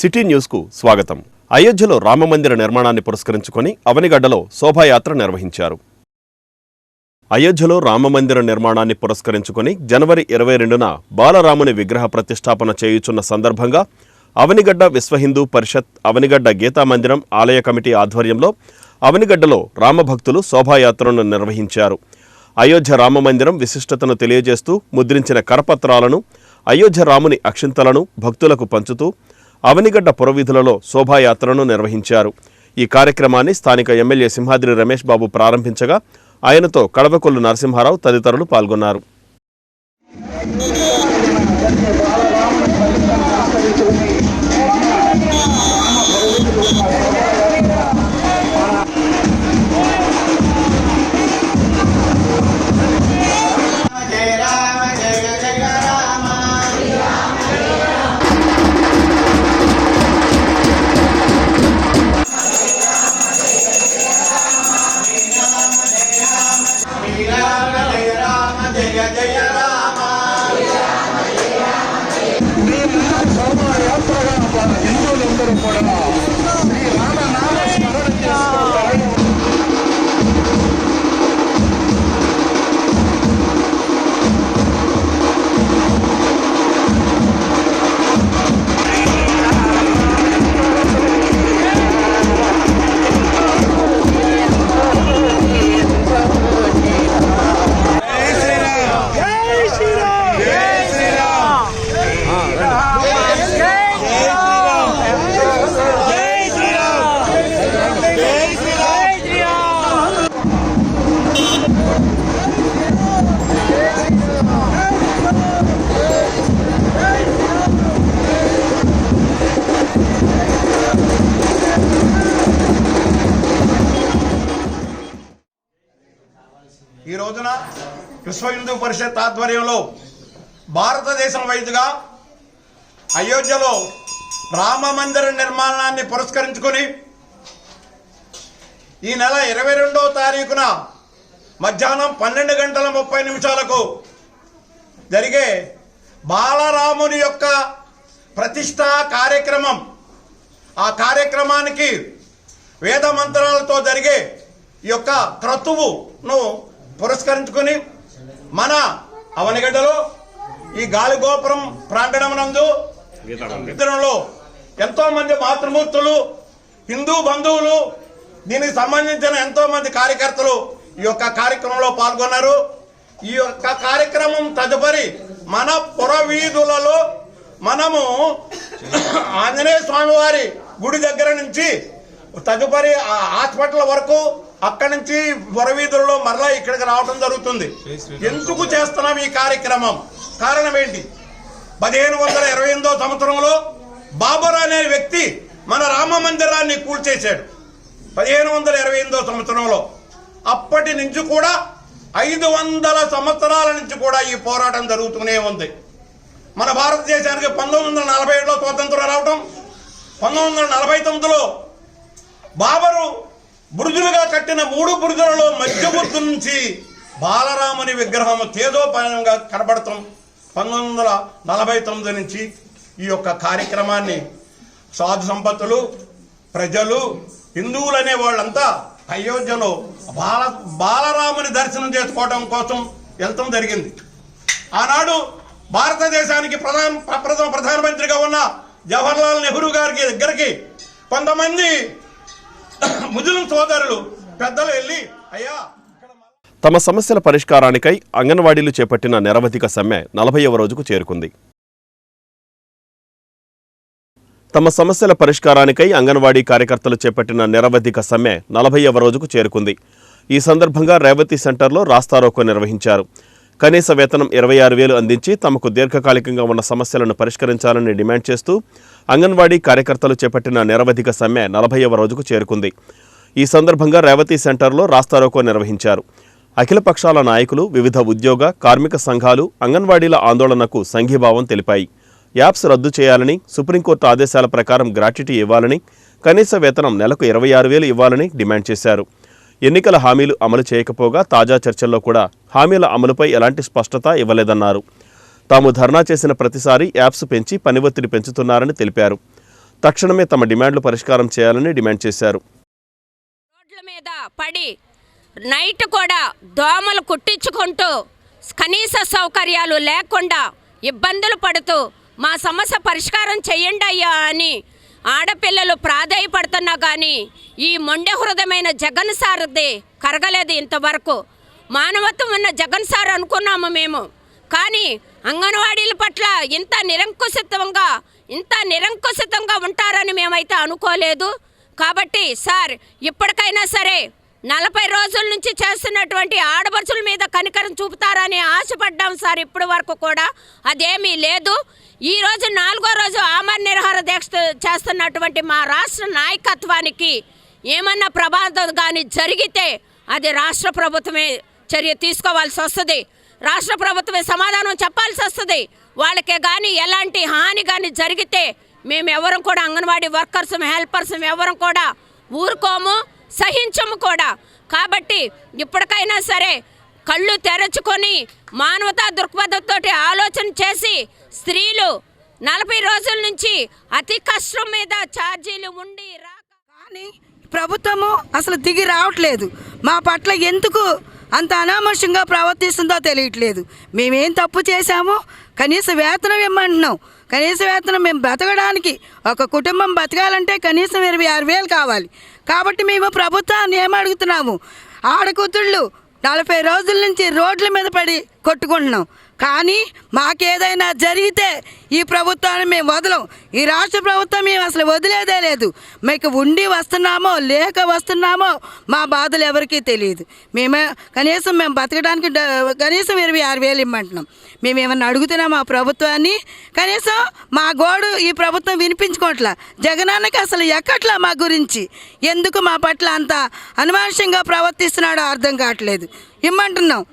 City న్యూస్కు స్వాగతం. అయోధ్యలో రామమందిర నిర్మాణాన్ని పురస్కరించుకొని అవనిగడ్డలో శోభాయాత్ర నిర్వహించారు. అయోధ్యలో రామమందిర నిర్మాణాన్ని పురస్కరించుకొని జనవరి 22న బాలరాముని విగ్రహ ప్రతిష్టాపన చేయుచున్న సందర్భంగా అవనిగడ్డ విశ్వ హిందూ పరిషత్ అవనిగడ్డ గీతామందిరం ఆలయ కమిటీ ఆధ్వర్యంలో అవనిగడ్డలో రామభక్తులు శోభాయాత్రను నిర్వహించారు. అయోధ్య రామమందిరం విశిష్టతను తెలియజేస్తూ ముద్రించిన కరపత్రాలను, అయోధ్య రాముని అక్షింతలను భక్తులకు పంచుతూ అవనిగడ్డ పురవీధులలో శోభాయాత్రను నిర్వహించారు. ఈ కార్యక్రమాన్ని స్థానిక ఎమ్మెల్యే సింహాద్రి రమేష్ బాబు ప్రారంభించగా ఆయనతో కడవకొల్లు నరసింహారావు తదితరులు పాల్గొన్నారు. ఈ రోజున విశ్వ హిందూ పరిషత్ ఆధ్వర్యంలో భారతదేశం వైద్యుగా అయోధ్యలో రామ మందిర నిర్మాణాన్ని పురస్కరించుకొని ఈ నెల 22వ తారీఖున మధ్యాహ్నం 12:30 జరిగే బాలరాముని యొక్క ప్రతిష్టా కార్యక్రమం, ఆ కార్యక్రమానికి వేద మంత్రాలతో జరిగే ఈ యొక్క క్రతువును పురస్కరించుకొని మన అవనిగడ్డలో ఈ గాలిగోపురం ప్రాంగణం నందు ఎంతో మంది మాతృమూర్తులు, హిందూ బంధువులు, దీనికి సంబంధించిన ఎంతో మంది కార్యకర్తలు ఈ యొక్క కార్యక్రమంలో పాల్గొన్నారు. ఈ యొక్క కార్యక్రమం తదుపరి మన పురవీధులలో మనము ఆంజనేయ స్వామి వారి గుడి దగ్గర నుంచి తదుపరి హాస్పిటల్ వరకు అక్కడి నుంచి పురవీధులలో మరలా ఇక్కడికి రావడం జరుగుతుంది. ఎందుకు చేస్తున్నాం ఈ కార్యక్రమం? కారణం ఏంటి? 1528వ సంవత్సరంలో బాబర్ అనే వ్యక్తి మన రామ మందిరాన్ని కూల్చేశాడు. 1528వ సంవత్సరంలో అప్పటి నుంచి కూడా 500 సంవత్సరాల నుంచి కూడా ఈ పోరాటం జరుగుతూనే ఉంది. మన భారతదేశానికి 1947లో స్వాతంత్రం రావటం, 1949లో బాబరు బురుజులుగా కట్టిన 3 బురుజులలో మధ్య బురుజు నుంచి బాలరాముని విగ్రహం తేజోపాయంగా కనబడతాం. 1949 నుంచి ఈ యొక్క కార్యక్రమాన్ని సాధు సంపత్తులు, ప్రజలు, హిందువులనే వాళ్ళంతా అయోధ్యలో బాలరాముని దర్శనం చేసుకోవడం కోసం వెళ్తాం జరిగింది. ఆనాడు భారతదేశానికి ప్రధానమంత్రిగా ఉన్న జవహర్లాల్ నెహ్రూ గారికి దగ్గరికి కొంతమంది ముస్లిం సోదరులు పెద్దలు వెళ్ళి, అయ్యా, తమ సమస్యల పరిష్కారానికై అంగన్వాడీలు చేపట్టిన నిరవధిక సమ్మె 40వ రోజుకు చేరుకుంది. తమ సమస్యల పరిష్కారానికై అంగన్వాడీ కార్యకర్తలు చేపట్టిన నిరవధిక సమ్మె 40వ రోజుకు చేరుకుంది. ఈ సందర్భంగా రేవతి సెంటర్లో రాస్తారోకో నిర్వహించారు. కనీస వేతనం 26,000 అందించి తమకు దీర్ఘకాలికంగా ఉన్న సమస్యలను పరిష్కరించాలని డిమాండ్ చేస్తూ అంగన్వాడీ కార్యకర్తలు చేపట్టిన నిరవధిక సమ్మె 40వ రోజుకు చేరుకుంది. ఈ సందర్భంగా రేవతి సెంటర్లో రాస్తారోకో నిర్వహించారు. అఖిలపక్షాల నాయకులు, వివిధ ఉద్యోగ, కార్మిక సంఘాలు అంగన్వాడీల ఆందోళనకు సంఘీభావం తెలిపాయి. యాప్స్ రద్దు చేయాలని, సుప్రీంకోర్టు ఆదేశాల ప్రకారం గ్రాట్యుటీ ఇవ్వాలని, కనీస వేతనం నెలకు 26,000 ఇవ్వాలని డిమాండ్ చేశారు. ఎన్నికల హామీలు అమలు చేయకపోగా తాజా చర్చల్లో కూడా హామీల అమలుపై ఎలాంటి స్పష్టత ఇవ్వలేదన్నారు. తాము ధర్నా చేసిన ప్రతిసారి యాప్స్ పెంచి పని ఒత్తిడి పెంచుతున్నారని తెలిపారు. తక్షణమే తమ డిమాండ్లు పరిష్కారం చేయాలని డిమాండ్ చేశారు. రోడ్ల మీద పడి నైట్ కూడా దోమలు కుట్టించుకుంటూ కనీస సౌకర్యాలు లేకుండా ఇబ్బందులు పడుతూ మా సమస్య పరిష్కారం చెయ్యండి అయ్యా అని ఆడపిల్లలు ప్రాధేయపడుతున్నా కానీ ఈ మొండె హృదయమైన జగన్ సార్ది కరగలేదు ఇంతవరకు. మానవత్వం ఉన్న జగన్ సార్ అనుకున్నాము మేము, కానీ అంగన్వాడీల పట్ల ఇంత నిరంకుశితంగా ఉంటారని మేమైతే అనుకోలేదు. కాబట్టి సార్ ఇప్పటికైనా సరే 40 రోజుల నుంచి చేస్తున్నటువంటి ఆడపడుచుల మీద కనికరం చూపుతారని ఆశపడ్డాం సార్. ఇప్పటి వరకు కూడా అదేమీ లేదు. ఈరోజు 4వ రోజు ఆమరణ నిరాహార దీక్ష చేస్తున్నటువంటి మా రాష్ట్ర నాయకత్వానికి ఏమన్నా ప్రమాదం కానీ జరిగితే అది రాష్ట్ర ప్రభుత్వమే చర్య తీసుకోవాల్సి వస్తుంది. రాష్ట్ర ప్రభుత్వమే సమాధానం చెప్పాల్సి వస్తుంది. వాళ్ళకే కానీ ఎలాంటి హాని కానీ జరిగితే మేము ఎవరం కూడా అంగన్వాడీ వర్కర్స్ హెల్పర్స్ ఎవరం కూడా ఊరుకోము, సహించము కూడా. కాబట్టి ఇప్పటికైనా సరే కళ్ళు తెరచుకొని మానవతా దృక్పథంతో ఆలోచన చేసి స్త్రీలు 40 రోజుల నుంచి అతి కష్టం మీద ఛార్జీలు ఉండి కానీ ప్రభుత్వము అసలు దిగి రావట్లేదు. మా పట్ల ఎందుకు అంత అనామర్షంగా ప్రవర్తిస్తుందో తెలియట్లేదు. మేమేం తప్పు చేశామో కనీస వేతనం ఇమ్మంటున్నాం. కనీస వేతనం మేము బతకడానికి, ఒక కుటుంబం బతకాలంటే కనీసం 26,000 కావాలి. కాబట్టి మేము ప్రభుత్వాన్ని ఏమడుగుతున్నాము, ఆడకూతుళ్ళు 40 రోజుల నుంచి రోడ్ల మీద పడి కొట్టుకుంటున్నాం. కానీ మాకేదైనా జరిగితే ఈ ప్రభుత్వాన్ని మేము వదలం. ఈ రాష్ట్ర ప్రభుత్వం మేము అసలు వదిలేదే లేదు. మీకు ఉండి వస్తున్నామో లేక వస్తున్నామో మా బాధలు ఎవరికీ తెలియదు. కనీసం మేము బతకడానికి కనీసం 26,000 ఇమ్మంటున్నాం. మేమేమన్నా అడుగుతున్నాం ఆ ప్రభుత్వాన్ని? కనీసం మా గోడు ఈ ప్రభుత్వం వినిపించుకోవట్లా. జగనాన్నకి అసలు ఎక్కట్లా మా గురించి. ఎందుకు మా పట్ల అంత అనుమానుషంగా ప్రవర్తిస్తున్నాడో అర్థం కావట్లేదు. ఇమ్మంటున్నాం.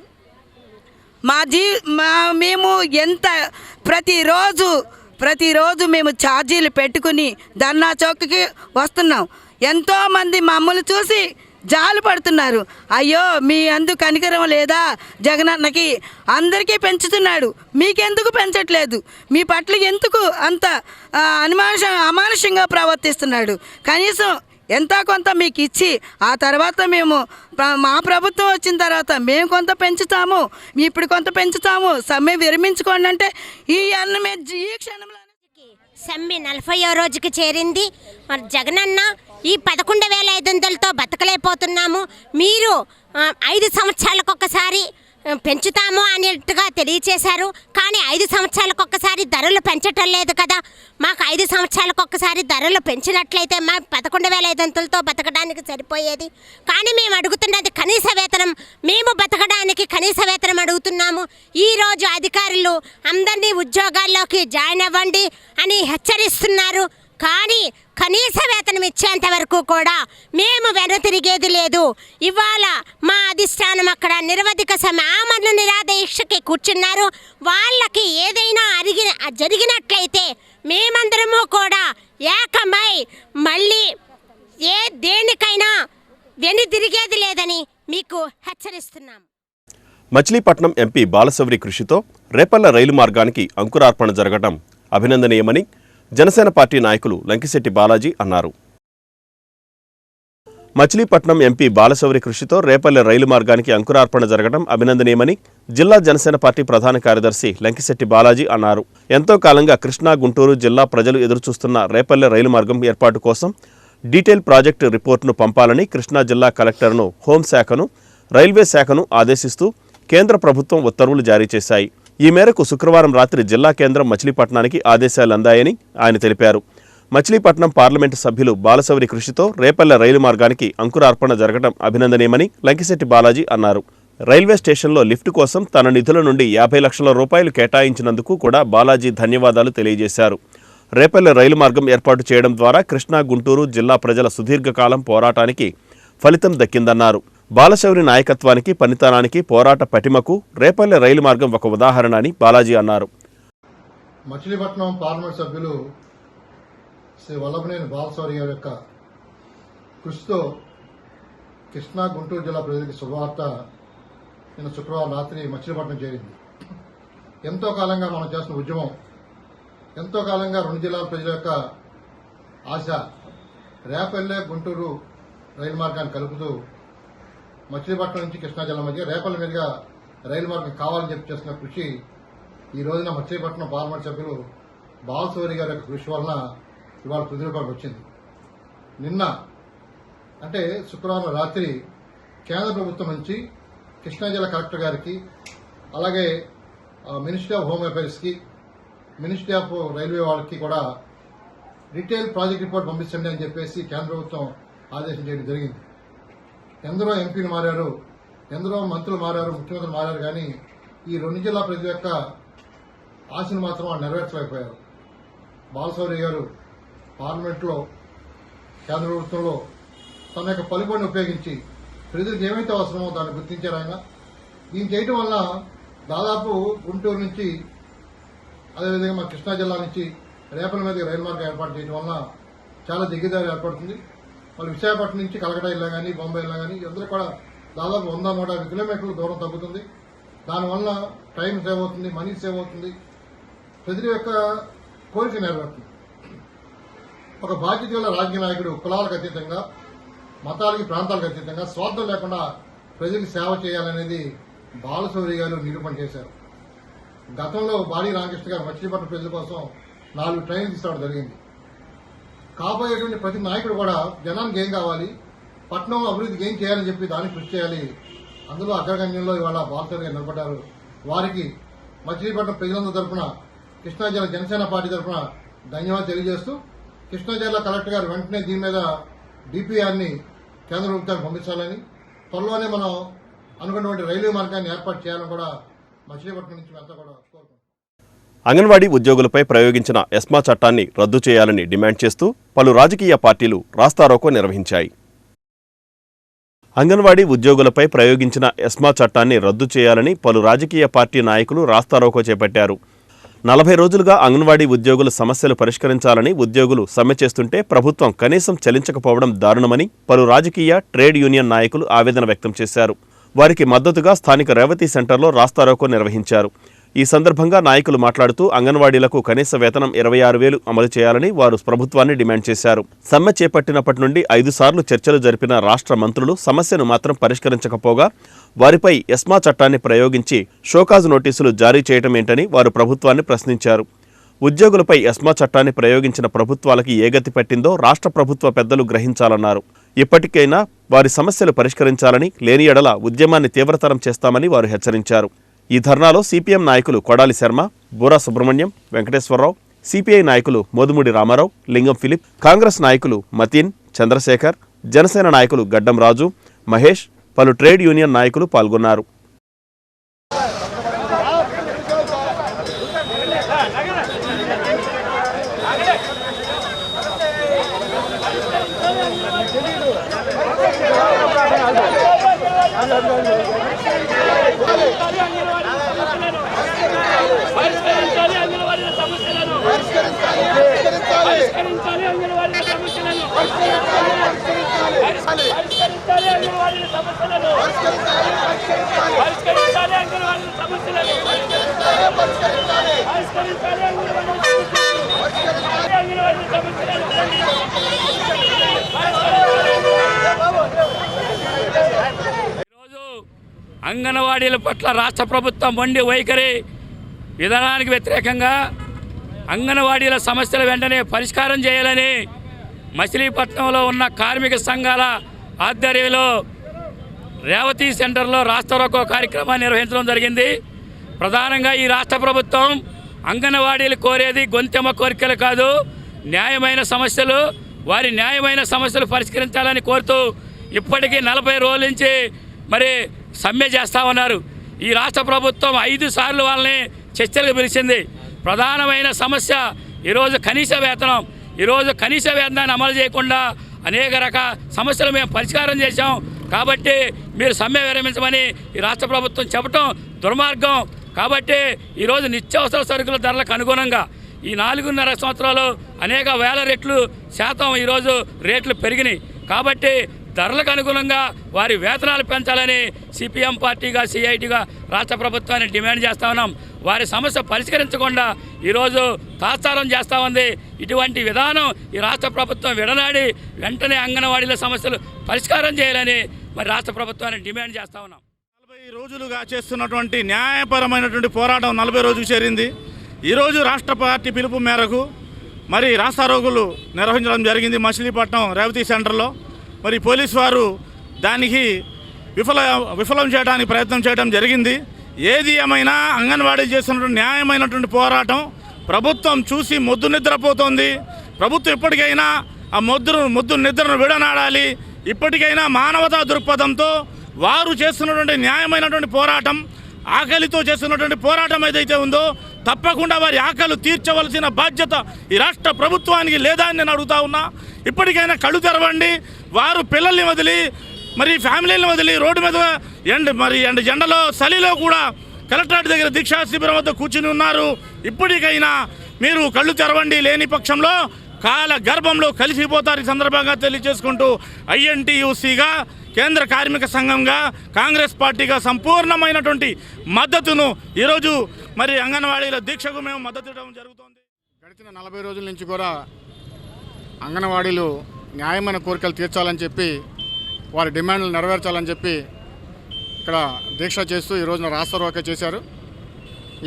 మేము ఎంత ప్రతిరోజు మేము ఛార్జీలు పెట్టుకుని ధర్నా చౌక్కి వస్తున్నాం. ఎంతోమంది మమ్మల్ని చూసి జాలు పడుతున్నారు. అయ్యో మీ అందుకు కనికరం లేదా జగనన్నకి? అందరికీ పెంచుతున్నాడు, మీకెందుకు పెంచట్లేదు? మీ పట్ల ఎందుకు అంత అమానుషంగా ప్రవర్తిస్తున్నాడు? కనీసం ఎంత కొంత మీకు ఇచ్చి ఆ తర్వాత మేము మా ప్రభుత్వం వచ్చిన తర్వాత మేము కొంత పెంచుతాము, ఇప్పుడు కొంత పెంచుతాము, సమ్మె విరమించుకోండి అంటే ఈ అన్నమే ఈ క్షణంలో సమ్మె 40వ రోజుకి చేరింది. మరి జగనన్న ఈ 11,500తో బతకలేకపోతున్నాము, మీరు 5 సంవత్సరాలకు ఒక్కసారి పెంచుతాము అనేట్టుగా తెలియచేశారు. కానీ 5 సంవత్సరాలకు ఒక్కసారి ధరలు పెంచటం లేదు కదా. మాకు 5 సంవత్సరాలకు ఒక్కసారి ధరలు పెంచినట్లయితే మా 11,500తో బతకడానికి సరిపోయేది. కానీ మేము అడుగుతున్నది కనీస వేతనం. మేము బతకడానికి కనీస వేతనం అడుగుతున్నాము. ఈరోజు అధికారులు అందరినీ ఉద్యోగాల్లోకి జాయిన్ అవ్వండి అని హెచ్చరిస్తున్నారు. కానీ కనీస వేతనం ఇచ్చేంత వరకు కూడా మేము వెనుతిరిగేది లేదు. ఇవాళ మా అధిష్టానం అక్కడ నిరవధిక ఆమరణ నిరాహార దీక్షకి కూర్చున్నారు. వాళ్ళకి ఏదైనా జరిగినట్లయితే మేమందరము కూడా ఏకమై మళ్ళీ దేనికైనా వెనుతిరిగేది లేదని మీకు హెచ్చరిస్తున్నాం. మచిలీపట్నం ఎంపీ బాలశౌరి కృషితో రేపల్ల రైలు మార్గానికి అంకురార్పణ జరగడం అభినందనీయమని జనసేన పార్టీ నాయకులు లంకిశెట్టి బాలాజీ అన్నారు. మచిలీపట్నం ఎంపీ బాలశౌరి కృషితో రేపల్లె రైలు మార్గానికి అంకురార్పణ జరగడం అభినందనీయమని జిల్లా జనసేన పార్టీ ప్రధాన కార్యదర్శి లంకిశెట్టి బాలాజీ అన్నారు. ఎంతో కాలంగా కృష్ణా గుంటూరు జిల్లా ప్రజలు ఎదురుచూస్తున్న రేపల్లె రైలు మార్గం ఏర్పాటు కోసం డీటెయిల్ ప్రాజెక్టు రిపోర్టును పంపాలని కృష్ణా జిల్లా కలెక్టర్ను, హోంశాఖను, రైల్వే శాఖను ఆదేశిస్తూ కేంద్ర ప్రభుత్వం ఉత్తర్వులు జారీ చేశాయి. ఈ మేరకు శుక్రవారం రాత్రి జిల్లా కేంద్రం మచిలీపట్నానికి ఆదేశాలు అందాయని ఆయన తెలిపారు. మచిలీపట్నం పార్లమెంటు సభ్యులు బాలశౌరి కృషితో రేపల్లె రైలు మార్గానికి అంకురార్పణ జరగడం అభినందనీయమని లంకిశెట్టి బాలాజీ అన్నారు. రైల్వే స్టేషన్లో లిఫ్ట్ కోసం తన నిధుల నుండి 50 లక్షల రూపాయలు కేటాయించినందుకు కూడా బాలాజీ ధన్యవాదాలు తెలియజేశారు. రేపల్లె రైలు మార్గం ఏర్పాటు చేయడం ద్వారా కృష్ణా గుంటూరు జిల్లా ప్రజల సుదీర్ఘకాలం పోరాటానికి ఫలితం దక్కిందన్నారు. బాలశౌరి నాయకత్వానికి, పనితనానికి, పోరాట పటిమకు రేపల్లె రైలు మార్గం ఒక ఉదాహరణ అని బాలాజీ అన్నారు. మచిలీపట్నం పార్లమెంట్ సభ్యులు శ్రీ వల్లభనేని బాలశౌరి గారి యొక్క కృషితో కృష్ణా గుంటూరు జిల్లా ప్రజలకు శుభవార్త నిన్న శుక్రవారం రాత్రి మచిలీపట్నం చేరింది. ఎంతో కాలంగా మనం చేస్తున్న ఉద్యమం, ఎంతో కాలంగా 2 జిల్లాల ప్రజల యొక్క ఆశ రేపల్లె గుంటూరు రైలు మార్గాన్ని కలుపుతూ మచిలీపట్నం నుంచి కృష్ణా జిల్లా మధ్య రేపల్ల మీదుగా రైలు మార్గం కావాలని చెప్పి చేస్తున్న కృషి ఈ రోజున మచిలీపట్నం పార్లమెంట్ సభ్యులు బాలశౌరి గారి యొక్క కృషి వలన ఇవాళ తుదిరూపానికి వచ్చింది. నిన్న అంటే శుక్రవారం రాత్రి కేంద్ర ప్రభుత్వం నుంచి కృష్ణా జిల్లా కలెక్టర్ గారికి, అలాగే మినిస్ట్రీ ఆఫ్ హోమ్ అఫైర్స్కి, మినిస్ట్రీ ఆఫ్ రైల్వే వాళ్ళకి కూడా డీటెయిల్ ప్రాజెక్ట్ రిపోర్ట్ పంపించండి అని చెప్పేసి కేంద్ర ప్రభుత్వం ఆదేశం చేయడం జరిగింది. ఎందరో ఎంపీలు మారారు, ఎందరో మంత్రులు మారారు, ముఖ్యమంత్రులు మారారు, కానీ ఈ 2 జిల్లా ప్రజల యొక్క ఆశను మాత్రం వాళ్ళు నెరవేర్చలేకపోయారు. బాలశౌరి గారు పార్లమెంట్లో కేంద్ర ప్రభుత్వంలో తన యొక్క పలుకుబడిని ఉపయోగించి ప్రజలకు ఏమైతే అవసరమో దాన్ని గుర్తించారు ఆయన. దీన్ని చేయటం వల్ల దాదాపు గుంటూరు నుంచి, అదేవిధంగా మన కృష్ణా జిల్లా నుంచి రేపల మీద రైలు మార్గం ఏర్పాటు చేయడం వల్ల చాలా దిగ్గుదారి ఏర్పడుతుంది. మళ్ళీ విశాఖపట్నం నుంచి కలకటా వెళ్ళా కానీ, బొంబాయి వెళ్ళా కానీ అందరూ కూడా దాదాపు 100-150 కిలోమీటర్ల దూరం తగ్గుతుంది. దానివల్ల టైం సేవ్ అవుతుంది, మనీ సేవ్ అవుతుంది, ప్రజల యొక్క కోరిక నెరవేరుతుంది. ఒక బాధ్యత గల రాజకీయ నాయకుడు కులాలకు అతీతంగా, మతాలకి, ప్రాంతాలకు అతీతంగా స్వార్థం లేకుండా ప్రజలకు సేవ చేయాలనేది బాలశౌరి గారు నిరూపణ చేశారు. గతంలో బాడీ రామకృష్ణ గారు మచిలీపట్నం ప్రజల కోసం 4 ట్రైన్లు తీసుకోవడం జరిగింది. కాబోయేటువంటి ప్రతి నాయకుడు కూడా జనానికి ఏం కావాలి, పట్టణం అభివృద్ధికి ఏం చేయాలని చెప్పి దానికి కృషి చేయాలి. అందులో అగ్రగణ్యంలో ఇవాళ బాలశౌరి గారు నిలబడ్డారు. వారికి మచిలీపట్నం ప్రజలందరి తరఫున, కృష్ణా జిల్లా జనసేన పార్టీ తరఫున ధన్యవాదాలు తెలియజేస్తూ, కృష్ణా జిల్లా కలెక్టర్ గారు వెంటనే దీని మీద డిపిఆర్ని కేంద్ర ప్రభుత్వానికి పంపించాలని, త్వరలోనే మనం అనుకున్నటువంటి రైల్వే మార్గాన్ని ఏర్పాటు చేయాలని కూడా మచిలీపట్నం నుంచి అంతా కూడా కోరుకుంటున్నాం. అంగన్వాడీ ఉద్యోగులపై ప్రయోగించిన ఎస్మా చట్టాన్ని రద్దు చేయాలని డిమాండ్ చేస్తూ పలు రాజకీయ పార్టీలు రాస్తారోకో నిర్వహించాయి. అంగన్వాడీ ఉద్యోగులపై ప్రయోగించిన ఎస్మా చట్టాన్ని రద్దు చేయాలని పలు రాజకీయ పార్టీ నాయకులు రాస్తారోకో చేపట్టారు. 40 రోజులుగా అంగన్వాడీ ఉద్యోగుల సమస్యలు పరిష్కరించాలని ఉద్యోగులు సమ్మె చేస్తుంటే ప్రభుత్వం కనీసం చెల్లించకపోవడం దారుణమని పలు రాజకీయ, ట్రేడ్ యూనియన్ నాయకులు ఆవేదన వ్యక్తం చేశారు. వారికి మద్దతుగా స్థానిక రేవతి సెంటర్లో రాస్తారోకో నిర్వహించారు. ఈ సందర్భంగా నాయకులు మాట్లాడుతూ అంగన్వాడీలకు కనీస వేతనం 26,000 అమలు చేయాలని వారు ప్రభుత్వాన్ని డిమాండ్ చేశారు. సమ్మె చేపట్టినప్పటి నుండి 5 సార్లు చర్చలు జరిపిన రాష్ట్ర మంత్రులు సమస్యను మాత్రం పరిష్కరించకపోగా వారిపై ఎస్మా చట్టాన్ని ప్రయోగించి షోకాజ్ నోటీసులు జారీ చేయటమేంటని వారు ప్రభుత్వాన్ని ప్రశ్నించారు. ఉద్యోగులపై ఎస్మా చట్టాన్ని ప్రయోగించిన ప్రభుత్వాలకి ఏ గతి పట్టిందో రాష్ట్ర ప్రభుత్వ పెద్దలు గ్రహించాలన్నారు. ఇప్పటికైనా వారి సమస్యలు పరిష్కరించాలని, లేని ఎడల ఉద్యమాన్ని తీవ్రతరం చేస్తామని వారు హెచ్చరించారు. ఈ ధర్నాలో సిపిఎం నాయకులు కొడాలి శర్మ, బూరా సుబ్రహ్మణ్యం, వెంకటేశ్వరరావు, సిపిఐ నాయకులు మోదుముడి రామారావు, లింగం ఫిలిప్, కాంగ్రెస్ నాయకులు మతీన్, చంద్రశేఖర్, జనసేన నాయకులు గడ్డం రాజు, మహేష్, పలు ట్రేడ్ యూనియన్ నాయకులు పాల్గొన్నారు. అంగన్వాడీల పట్ల రాష్ట్ర ప్రభుత్వం మొండి వైఖరి విధానానికి వ్యతిరేకంగా అంగన్వాడీల సమస్యల వెంటనే పరిష్కారం చేయాలని మచిలీపట్నంలో ఉన్న కార్మిక సంఘాల ఆధ్వర్యంలో రేవతి సెంటర్లో రాస్తారోకో కార్యక్రమాన్ని నిర్వహించడం జరిగింది. ప్రధానంగా ఈ రాష్ట్ర ప్రభుత్వం అంగన్వాడీలు కోరేది గొంతెమ్మ కోరికలు కాదు, న్యాయమైన సమస్యలు, వారి న్యాయమైన సమస్యలు పరిష్కరించాలని కోరుతూ ఇప్పటికీ 40 రోజుల నుంచి మరి సమ్మె చేస్తూ ఉన్నారు. ఈ రాష్ట్ర ప్రభుత్వం 5 సార్లు వాళ్ళని చర్చలకు పిలిచింది. ప్రధానమైన సమస్య ఈరోజు కనీస వేతనం. ఈరోజు కనీస వేతనాన్ని అమలు చేయకుండా అనేక రకాల సమస్యలు మేము పరిష్కారం చేశాం కాబట్టి మీరు సమ్మె విరమించమని ఈ రాష్ట్ర ప్రభుత్వం చెప్పడం దుర్మార్గం. కాబట్టి ఈరోజు నిత్యావసర సరుకుల ధరలకు అనుగుణంగా ఈ 4.5 సంవత్సరాలు అనేక వేల రెట్లు శాతం ఈరోజు రేట్లు పెరిగినాయి. కాబట్టి ధరలకు అనుగుణంగా వారి వేతనాలు పెంచాలని సిపిఎం పార్టీగా సిఐటిగా రాష్ట్ర ప్రభుత్వాన్ని డిమాండ్ చేస్తా ఉన్నాం. వారి సమస్య పరిష్కరించకుండా ఈరోజు తాత్సారం చేస్తూ ఉంది. ఇటువంటి విధానం ఈ రాష్ట్ర ప్రభుత్వం విడనాడి వెంటనే అంగన్వాడీల సమస్యలు పరిష్కారం చేయాలని మరి రాష్ట్ర ప్రభుత్వాన్ని డిమాండ్ చేస్తూ ఉన్నాం. 40 రోజులుగా చేస్తున్నటువంటి న్యాయపరమైనటువంటి పోరాటం 40 రోజుకు చేరింది. ఈరోజు రాష్ట్ర పార్టీ పిలుపు మేరకు మరి రాస్తారోగులు నిర్వహించడం జరిగింది మచిలీపట్నం రేవతి సెంటర్లో. మరి పోలీసు వారు దానికి విఫలం చేయడానికి ప్రయత్నం చేయడం జరిగింది. ఏది ఏమైనా అంగన్వాడీ చేస్తున్నటువంటి న్యాయమైనటువంటి పోరాటం ప్రభుత్వం చూసి మొద్దు నిద్రపోతోంది. ప్రభుత్వం ఇప్పటికైనా ఆ మొద్దు నిద్రను విడనాడాలి. ఇప్పటికైనా మానవతా దృక్పథంతో వారు చేస్తున్నటువంటి న్యాయమైనటువంటి పోరాటం, ఆకలితో చేస్తున్నటువంటి పోరాటం ఏదైతే ఉందో తప్పకుండా వారి ఆకలి తీర్చవలసిన బాధ్యత ఈ రాష్ట్ర ప్రభుత్వానికి లేదా అని నేను అడుగుతా ఉన్నా. ఇప్పటికైనా కళ్ళు తెరవండి. వారు పిల్లల్ని వదిలి మరి ఫ్యామిలీని వదిలి రోడ్డు మీద ఎండ జెండలో చలిలో కూడా కలెక్టరేట్ దగ్గర దీక్షా శిబిరం వద్ద కూర్చుని ఉన్నారు. ఇప్పటికైనా మీరు కళ్ళు తెరవండి, లేని పక్షంలో కాల గర్భంలో కలిసిపోతారు. ఈ సందర్భంగా తెలియజేసుకుంటూ ఐఎన్టీయూసీగా కేంద్ర కార్మిక సంఘంగా కాంగ్రెస్ పార్టీగా సంపూర్ణమైనటువంటి మద్దతును ఈరోజు మరి అంగన్వాడీల దీక్షకు మేము మద్దతు ఇవ్వడం జరుగుతుంది. గడిచిన 40 రోజుల నుంచి కూడా అంగన్వాడీలు న్యాయమైన కోరికలు తీర్చాలని చెప్పి వారి డిమాండ్లు నెరవేర్చాలని చెప్పి ఇక్కడ దీక్ష చేస్తూ ఈ రోజున రాస్తారోకో చేశారు.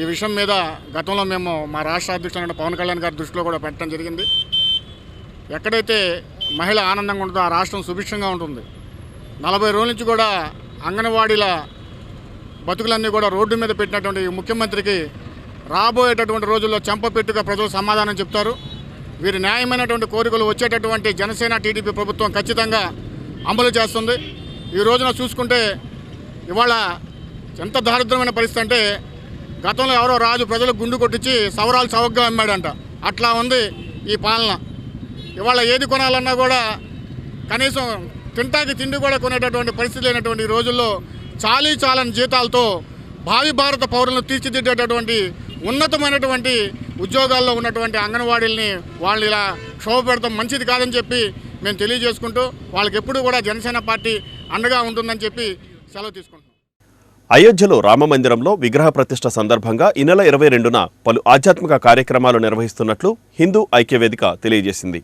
ఈ విషయం మీద గతంలో మేము మా రాష్ట్ర అధ్యక్షులైన పవన్ కళ్యాణ్ గారి దృష్టిలో కూడా పెట్టడం జరిగింది. ఎక్కడైతే మహిళ ఆనందంగా ఉంటుందో ఆ రాష్ట్రం సుభిక్షంగా ఉంటుంది. 40 రోజుల నుంచి కూడా అంగన్వాడీల బతుకులన్నీ కూడా రోడ్డు మీద పెట్టినటువంటి ముఖ్యమంత్రికి రాబోయేటటువంటి రోజుల్లో చెంపపెట్టుగా ప్రజలు సమాధానం చెప్తారు. వీరి న్యాయమైనటువంటి కోరికలు వచ్చేటటువంటి జనసేన టీడీపీ ప్రభుత్వం ఖచ్చితంగా అమలు చేస్తుంది. ఈ రోజున చూసుకుంటే ఇవాళ ఎంత దారిద్రమైన పరిస్థితి అంటే గతంలో ఎవరో రాజు ప్రజలకు గుండు కొట్టించి సవరాలు చవకగా అమ్మాడంట. అట్లా ఉంది ఈ పాలన. ఇవాళ ఏది కొనాలన్నా కూడా కనీసం తింటాకి తిండి కూడా కొనేటటువంటి పరిస్థితి లేనటువంటి ఈ రోజుల్లో చాలని జీతాలతో భావి భారత పౌరులను తీర్చిదిద్దేటటువంటి ఉన్నతమైనటువంటి ఉద్యోగాల్లో ఉన్నటువంటి అంగన్వాడీలని వాళ్ళు ఇలా క్షోభ పెడతాం మంచిది కాదని చెప్పి మేము తెలియజేసుకుంటూ వాళ్ళకి ఎప్పుడు కూడా జనసేన పార్టీ అండగా ఉంటుందని చెప్పి సెలవు తీసుకుంటున్నాం. అయోధ్యలో రామమందిరంలో విగ్రహ ప్రతిష్ఠ సందర్భంగా ఈ నెల 22న పలు ఆధ్యాత్మిక కార్యక్రమాలు నిర్వహిస్తున్నట్లు హిందూ ఐక్యవేదిక తెలియజేసింది.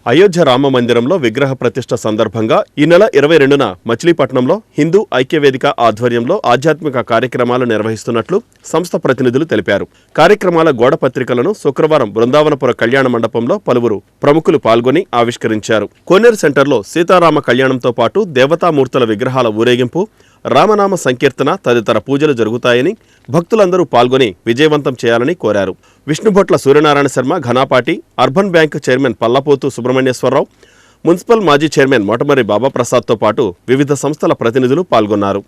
అయోధ్య రామ మందిరంలో విగ్రహ ప్రతిష్ఠ సందర్భంగా ఈ నెల 22న మచిలీపట్నంలో హిందూ ఐక్యవేదిక ఆధ్వర్యంలో ఆధ్యాత్మిక కార్యక్రమాలు నిర్వహిస్తున్నట్లు సంస్థ ప్రతినిధులు తెలిపారు. కార్యక్రమాల గోడ పత్రికలను శుక్రవారం బృందావనపుర కళ్యాణ మండపంలో పలువురు ప్రముఖులు పాల్గొని ఆవిష్కరించారు. కోనేరు సెంటర్లో సీతారామ కళ్యాణంతో పాటు దేవతామూర్తుల విగ్రహాల ఊరేగింపు, రామనామ సంకీర్తన తదితర పూజలు జరుగుతాయని భక్తులందరూ పాల్గొని విజయవంతం చేయాలని కోరారు. విష్ణుభొట్ల సూర్యనారాయణ శర్మ ఘనాపాటి, urban bank chairman Pallapothu Subrahmanyeswararao, municipal మాజీ చైర్మన్ మోటమరి బాబాప్రసాద్తో పాటు వివిధ సంస్థల ప్రతినిధులు పాల్గొన్నారు.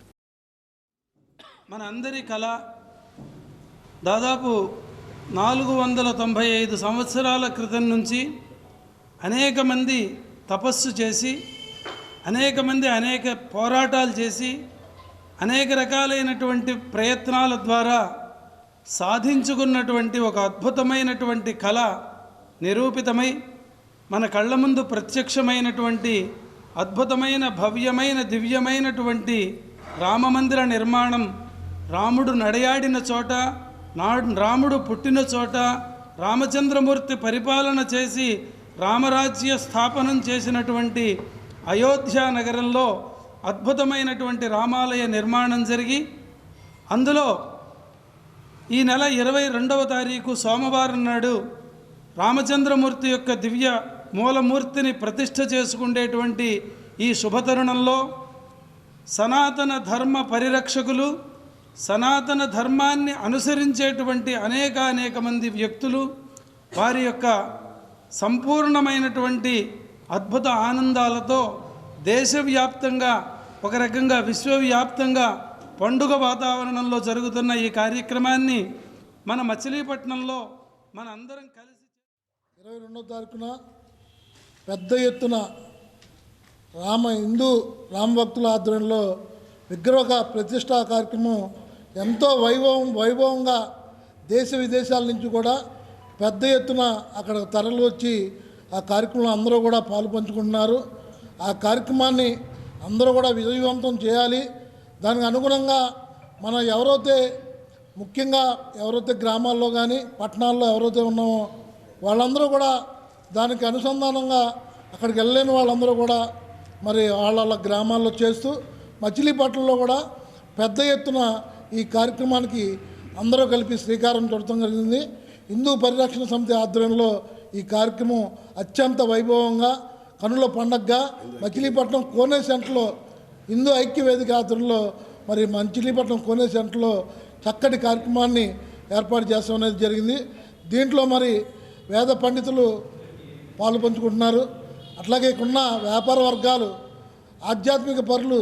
మన అందరి కళ దాదాపు 495 సంవత్సరాల క్రితం నుంచి అనేక మంది తపస్సు చేసి అనేక పోరాటాలు చేసి అనేక రకాలైనటువంటి ప్రయత్నాల ద్వారా సాధించుకున్నటువంటి ఒక అద్భుతమైనటువంటి కళ నిరూపితమై మన కళ్ళ ముందు ప్రత్యక్షమైనటువంటి అద్భుతమైన భవ్యమైన దివ్యమైనటువంటి రామమందిర నిర్మాణం, రాముడు నడయాడిన చోట, రాముడు పుట్టిన చోట, రామచంద్రమూర్తి పరిపాలన చేసి రామరాజ్య స్థాపనం చేసినటువంటి అయోధ్య నగరంలో అద్భుతమైనటువంటి రామాలయ నిర్మాణం జరిగి అందులో ఈ నెల 22వ తారీఖు సోమవారం నాడు రామచంద్రమూర్తి యొక్క దివ్య మూలమూర్తిని ప్రతిష్ఠ చేసుకునేటువంటి ఈ శుభతరుణంలో సనాతన ధర్మ పరిరక్షకులు, సనాతన ధర్మాన్ని అనుసరించేటువంటి అనేక మంది వ్యక్తులు వారి యొక్క సంపూర్ణమైనటువంటి అద్భుత ఆనందాలతో దేశవ్యాప్తంగా ఒక రకంగా విశ్వవ్యాప్తంగా పండుగ వాతావరణంలో జరుగుతున్న ఈ కార్యక్రమాన్ని మన మచిలీపట్నంలో మన అందరం కలిసి 22వ తారీఖున పెద్ద ఎత్తున హిందూ రామభక్తుల ఆధ్వర్యంలో విగ్రహ ప్రతిష్టా కార్యక్రమం ఎంతో వైభవంగా దేశ విదేశాల నుంచి కూడా పెద్ద ఎత్తున అక్కడ తరలి వచ్చి ఆ కార్యక్రమంలో అందరూ కూడా పాలు పంచుకుంటున్నారు. ఆ కార్యక్రమాన్ని అందరూ కూడా విజయవంతం చేయాలి. దానికి అనుగుణంగా మనం ముఖ్యంగా ఎవరైతే గ్రామాల్లో కానీ పట్టణాల్లో ఎవరైతే ఉన్నామో వాళ్ళందరూ కూడా దానికి అనుసంధానంగా అక్కడికి వెళ్ళలేని వాళ్ళందరూ కూడా మరి వాళ్ళ గ్రామాల్లో చేస్తూ మచిలీపట్నంలో కూడా పెద్ద ఎత్తున ఈ కార్యక్రమానికి అందరూ కలిపి శ్రీకారం చుట్టడం జరిగింది. హిందూ పరిరక్షణ సమితి ఆధ్వర్యంలో ఈ కార్యక్రమం అత్యంత వైభవంగా కనుల పండగగా మచిలీపట్నం కోనే సెంటర్లో హిందూ ఐక్య వేదిక ఆధ్వర్యంలో మరి మచిలీపట్నం కోనే సెంటర్లో చక్కటి కార్యక్రమాన్ని ఏర్పాటు చేస్తాం అనేది జరిగింది. దీంట్లో మరి వేద పండితులు పాలు పంచుకుంటున్నారు. అట్లాగే ఇక్కడున్న వ్యాపార వర్గాలు, ఆధ్యాత్మిక పరులు,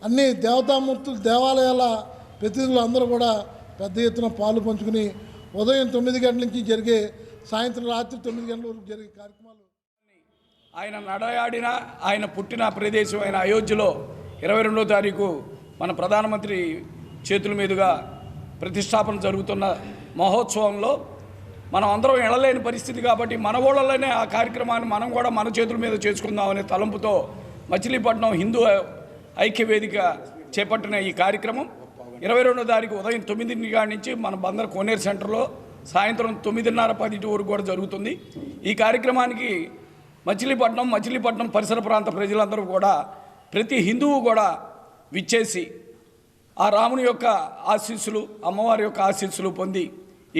అన్ని దేవతామూర్తులు, దేవాలయాల ప్రతినిధులు అందరూ కూడా పెద్ద ఎత్తున పాలు పంచుకుని ఉదయం 9 గంటల నుంచి జరిగే సాయంత్రం రాత్రి 9 గంటల వరకు జరిగే కార్యక్రమాలు ఆయన నడయాడిన ఆయన పుట్టిన ప్రదేశం అయిన అయోధ్యలో 22వ తారీఖు మన ప్రధానమంత్రి చేతుల మీదుగా ప్రతిష్టాపన జరుగుతున్న మహోత్సవంలో మనం అందరం వెళ్ళలేని పరిస్థితి కాబట్టి మన ఊళ్ళలోనే ఆ కార్యక్రమాన్ని మనం కూడా మన చేతుల మీద చేసుకుందామనే తలంపుతో మచిలీపట్నం హిందూ ఐక్య వేదిక చేపట్టిన ఈ కార్యక్రమం 22వ తారీఖు ఉదయం 9 నుంచి మన బందర్ కోనేరు సెంటర్లో సాయంత్రం 9:30-10 వరకు కూడా జరుగుతుంది. ఈ కార్యక్రమానికి మచిలీపట్నం పరిసర ప్రాంత ప్రజలందరూ కూడా ప్రతి హిందువు కూడా విచ్చేసి ఆ రాముని యొక్క ఆశీస్సులు, అమ్మవారి యొక్క ఆశీస్సులు పొంది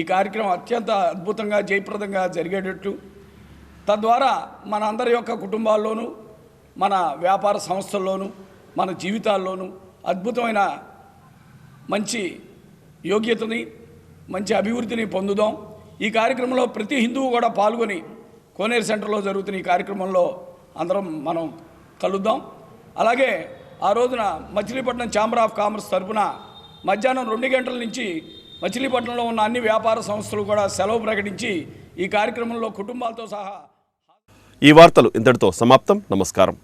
ఈ కార్యక్రమం అత్యంత అద్భుతంగా జయప్రదంగా జరిగేటట్టు, తద్వారా మన అందరి యొక్క కుటుంబాల్లోనూ మన వ్యాపార సంస్థల్లోనూ మన జీవితాల్లోనూ అద్భుతమైన మంచి యోగ్యతని, మంచి అభివృద్ధిని పొందుదాం. ఈ కార్యక్రమంలో ప్రతి హిందువు కూడా పాల్గొని కోనేరు సెంటర్లో జరుగుతున్న ఈ కార్యక్రమంలో అందరం మనం కలుద్దాం. అలాగే ఆ రోజున మచిలీపట్నం ఛాంబర్ ఆఫ్ కామర్స్ తరఫున మధ్యాహ్నం 2 గంటల నుంచి మచిలీపట్నంలో ఉన్న అన్ని వ్యాపార సంస్థలు కూడా సెలవు ప్రకటించి ఈ కార్యక్రమంలో కుటుంబాలతో సహా. ఈ వార్తలు ఇంతటితో సమాప్తం. నమస్కారం.